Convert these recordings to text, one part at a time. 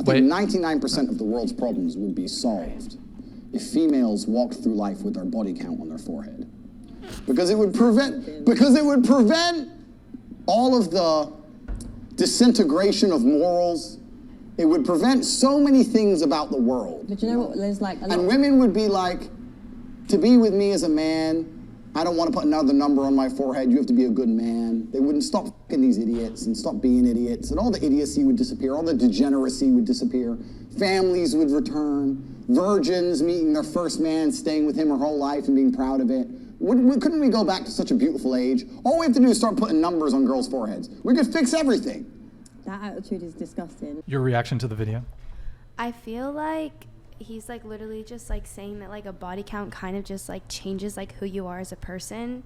I think 99% of the world's problems would be solved if females walked through life with their body count on their forehead. Because it would prevent all of the disintegration of morals. It would prevent so many things about the world. But you know what, there's like a lot. And women would be like, to be with me as a man, I don't want to put another number on my forehead. You have to be a good man. They wouldn't stop fucking these idiots and stop being idiots, and all the idiocy would disappear. All the degeneracy would disappear. Families would return. Virgins meeting their first man, staying with him her whole life and being proud of it. Couldn't we go back to such a beautiful age? All we have to do is start putting numbers on girls' foreheads. We could fix everything. That attitude is disgusting. Your reaction to the video? I feel like he's like literally just like saying that like a body count kind of just like changes like who you are as a person,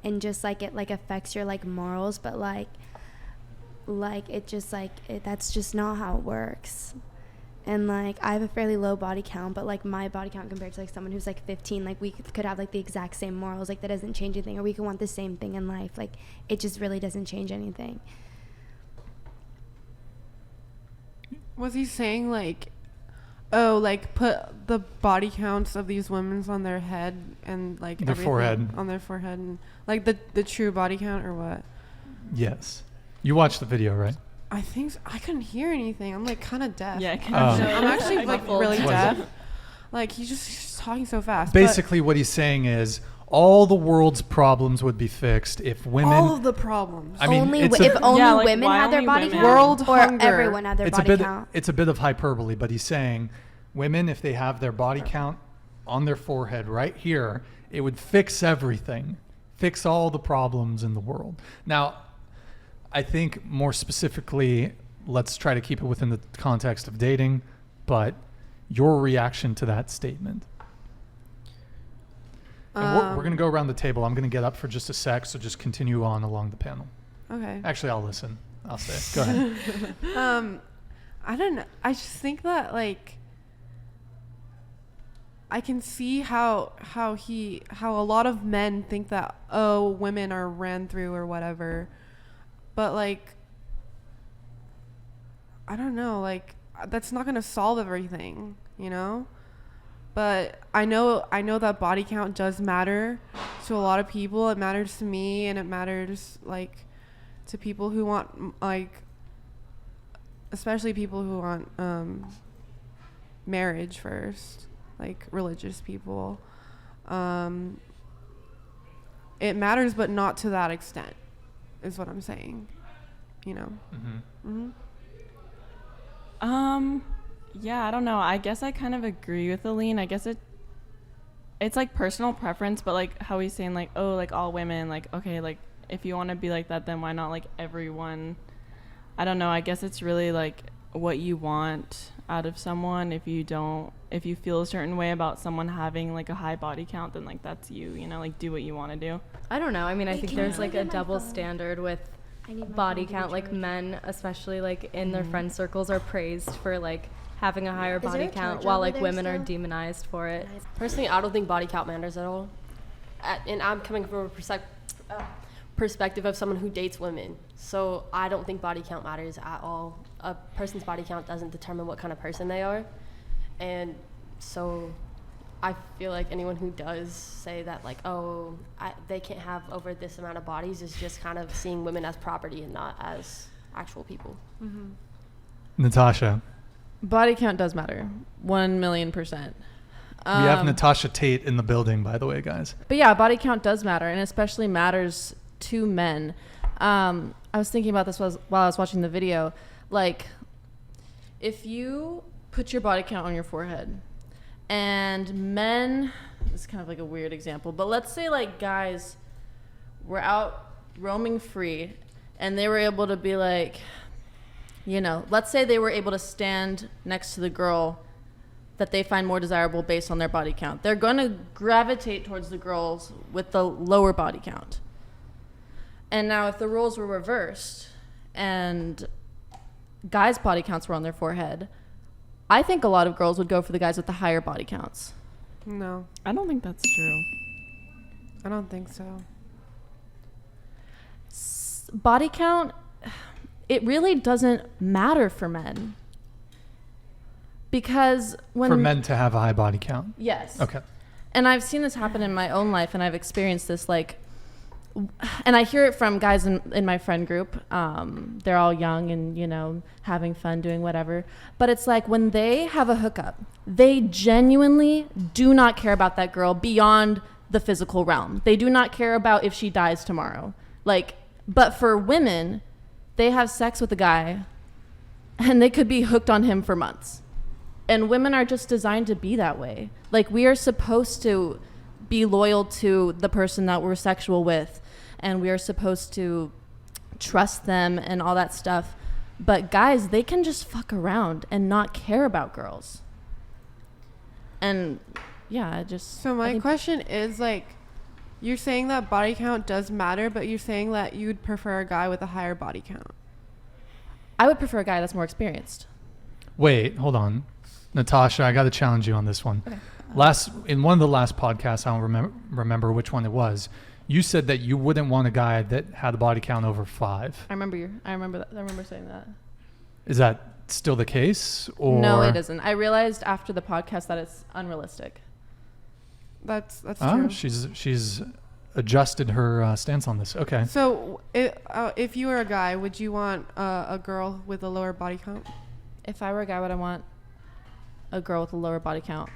and just like it like affects your like morals, but like it just like that's just not how it works. And like I have a fairly low body count, but like my body count compared to like someone who's like 15, like we could have like the exact same morals, like that doesn't change anything, or we could want the same thing in life, like it just really doesn't change anything. Was he saying like, oh, like put the body counts of these women's on their head and like their forehead on their forehead, and like the true body count, or what? Yes. You watched the video, right? I think so. I couldn't hear anything. I'm like kind of deaf. Yeah, I'm actually like really deaf. Like he's talking so fast. Basically, what he's saying is all the world's problems would be fixed if women. All of the problems. I mean, only it's if only like, women had their body count, World or hunger. everyone had their body count. It's a bit of hyperbole, but he's saying women, if they have their body count on their forehead right here, it would fix everything, fix all the problems in the world. Now, I think more specifically, let's try to keep it within the context of dating, but your reaction to that statement. And we're going to go around the table. I'm going to get up for just a sec, so just continue on along the panel. Okay. Actually, I'll listen. I'll say. Go ahead. I don't know. I just think that like I can see how a lot of men think that, oh, women are ran through or whatever. But like I don't know, like that's not going to solve everything, you know? But I know that body count does matter to a lot of people. It matters to me, and it matters like to people who want like, especially people who want marriage first, like religious people. It matters, but not to that extent, is what I'm saying. You know. Yeah, I don't know. I guess I kind of agree with Aline. I guess it's like personal preference, but like how he's saying like, oh, like all women, like, okay, like if you want to be like that, then why not like everyone? I don't know. I guess it's really like what you want out of someone. If you feel a certain way about someone having like a high body count, then like that's you know, like do what you want to do. I don't know. I mean, I think there's like a double standard with body count. Like men, especially like in their friend circles, are praised for like having a higher body count, while like women are demonized for it. Personally, I don't think body count matters at all. And I'm coming from a perspective of someone who dates women. So I don't think body count matters at all. A person's body count doesn't determine what kind of person they are. And so I feel like anyone who does say that like, oh, they can't have over this amount of bodies is just kind of seeing women as property and not as actual people. Natasha. Body count does matter. 1,000,000%. We have Natasha Tate in the building, by the way, guys. But yeah, body count does matter, and especially matters to men. I was thinking about this while I was watching the video. Like, if you put your body count on your forehead, and men, this is kind of like a weird example, but let's say like guys were out roaming free, and they were able to be like, you know, let's say they were able to stand next to the girl that they find more desirable based on their body count. They're going to gravitate towards the girls with the lower body count. And now if the roles were reversed and guys' body counts were on their forehead, I think a lot of girls would go for the guys with the higher body counts. No. I don't think that's true. I don't think so. Body count, it really doesn't matter for men. Because when For men to have a high body count. yes, Okay. and I've seen this happen in my own life, and I've experienced this and I hear it from guys in my friend group. They're all young and, having fun, doing whatever. But it's like when they have a hookup, they genuinely do not care about that girl beyond the physical realm. They do not care about if she dies tomorrow. But for women, they have sex with a guy and they could be hooked on him for months. And women are just designed to be that way. We are supposed to be loyal to the person that we're sexual with, and we are supposed to trust them and all that stuff. But guys, they can just fuck around and not care about girls. And yeah, So my question is you're saying that body count does matter, but you're saying that you'd prefer a guy with a higher body count. I would prefer a guy that's more experienced. Wait, hold on. Natasha, I got to challenge you on this one. Okay. In one of the last podcasts, I don't remember which one it was, you said that you wouldn't want a guy that had a body count over 5. I remember saying that. Is that still the case? Or No, it isn't. I realized after the podcast that it's unrealistic. That's Oh, true. she's adjusted her stance on this. Okay. So if you were a guy, would you want a girl with a lower body count? If I were a guy, would I want a girl with a lower body count?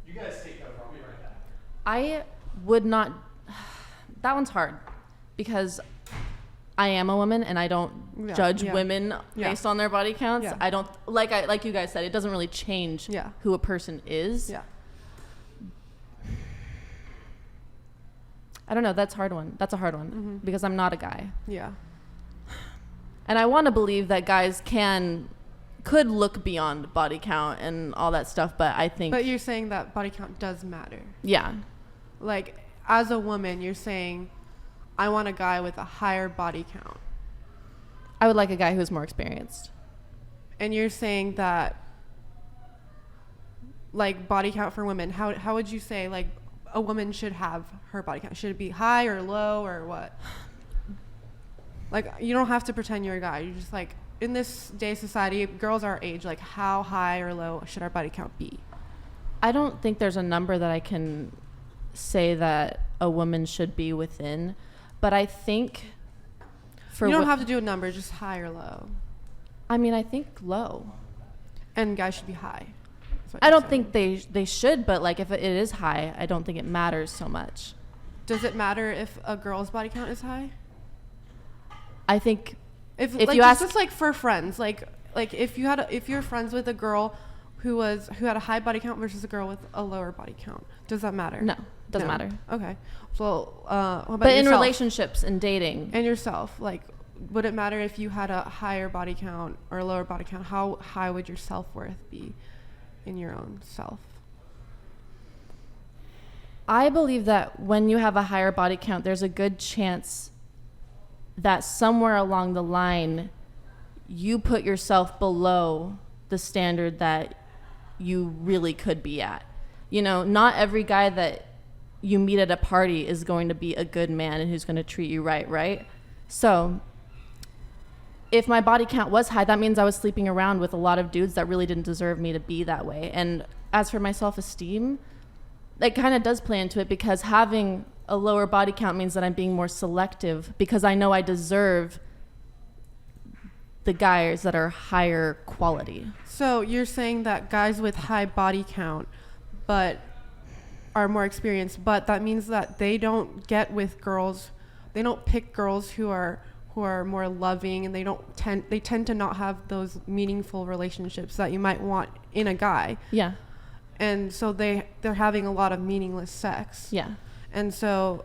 You guys take over. I'll be right back. I would not. That one's hard because I am a woman and I don't judge women based on their body counts. Yeah. I don't like you guys said, it doesn't really change who a person is. Yeah. I don't know. That's a hard one because I'm not a guy. Yeah. And I want to believe that guys could look beyond body count and all that stuff, but I think. But you're saying that body count does matter. Yeah. As a woman, you're saying, I want a guy with a higher body count. I would like a guy who's more experienced. And you're saying that, body count for women, how would you say, a woman should have her body count? Should it be high or low or what? You don't have to pretend you're a guy. You're just in this day society, girls our age, how high or low should our body count be? I don't think there's a number that I can say that a woman should be within, but I think you don't have to do a number, just high or low. I mean, I think low. And guys should be high. I don't think they should, but if it is high, I don't think it matters so much. Does it matter if a girl's body count is high? I think if you ask, just for friends, if you're friends with a girl who had a high body count versus a girl with a lower body count, does that matter? No, doesn't matter. Okay. So, what about but in yourself? relationships and dating and yourself, would it matter if you had a higher body count or a lower body count? How high would your self-worth be in your own self? I believe that when you have a higher body count, there's a good chance that somewhere along the line you put yourself below the standard that you really could be at. Not every guy that you meet at a party is going to be a good man and who's going to treat you right? So if my body count was high, that means I was sleeping around with a lot of dudes that really didn't deserve me to be that way. And as for my self-esteem, that kind of does play into it because having a lower body count means that I'm being more selective because I know I deserve the guys that are higher quality. So you're saying that guys with high body count but are more experienced, but that means that they don't get with girls, they don't pick girls who are more loving, and they tend to not have those meaningful relationships that you might want in a guy. Yeah. And so they're having a lot of meaningless sex. Yeah. And so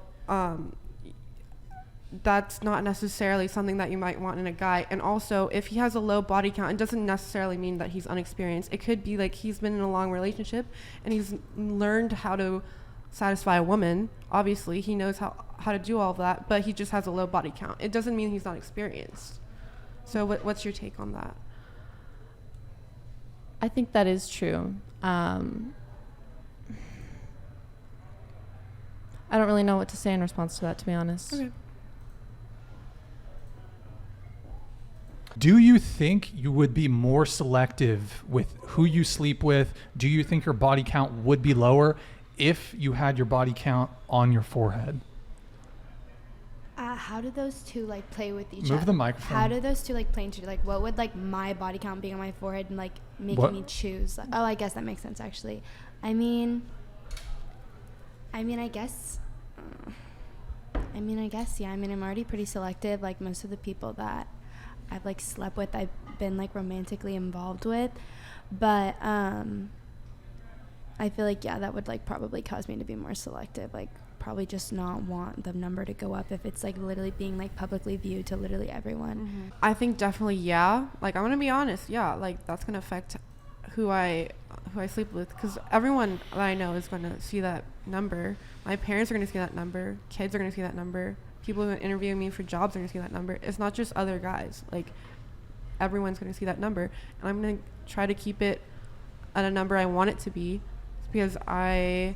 that's not necessarily something that you might want in a guy. And also, if he has a low body count, it doesn't necessarily mean that he's unexperienced. It could be he's been in a long relationship and he's learned how to satisfy a woman. Obviously, he knows how to do all of that, but he just has a low body count. It doesn't mean he's not experienced. So what's your take on that? I think that is true. I don't really know what to say in response to that, to be honest. Okay. Do you think you would be more selective with who you sleep with? Do you think your body count would be lower if you had your body count on your forehead? How do those two like play with each other? Move the microphone. How do those two like play into like what would like my body count being on my forehead and like making What? me choose? Oh, I guess that makes sense actually. I mean, I guess. I guess yeah. I'm already pretty selective. Like most of the people that I've like slept with, I've been like romantically involved with, but I feel like yeah, that would like probably cause me to be more selective. Like probably just not want the number to go up if it's like literally being like publicly viewed to literally everyone. Mm-hmm. I think definitely yeah. Like I'm gonna be honest, yeah. Like that's gonna affect who I sleep with, because everyone that I know is gonna see that number. My parents are gonna see that number. Kids are gonna see that number. People who are interviewing me for jobs are gonna see that number. It's not just other guys. Like everyone's gonna see that number, and I'm gonna try to keep it at a number I want it to be, because I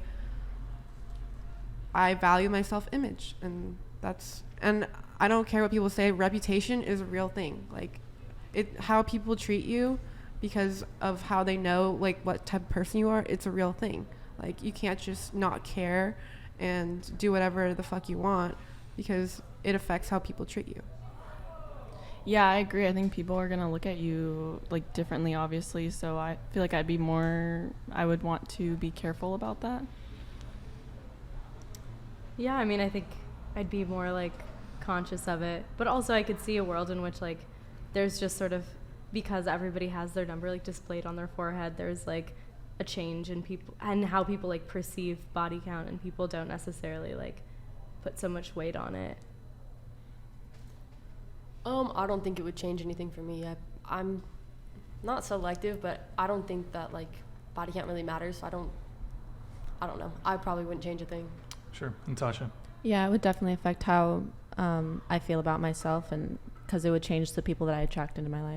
value my self-image, and I don't care what people say. Reputation is a real thing. Like how people treat you because of how they know like what type of person you are, it's a real thing. Like you can't just not care and do whatever the fuck you want, because it affects how people treat you. Yeah, I agree. I think people are gonna look at you like differently, obviously. So I feel like I would want to be careful about that. Yeah, I mean, I think I'd be more like conscious of it, but also I could see a world in which like there's just sort of, because everybody has their number like displayed on their forehead, there's like a change in people and how people like perceive body count, and people don't necessarily like put so much weight on it. I don't think it would change anything for me. I'm not selective, but I don't think that like body count really matters. So I don't know. I probably wouldn't change a thing. Sure. Natasha? Yeah, it would definitely affect how I feel about myself, and because it would change the people that I attract into my life.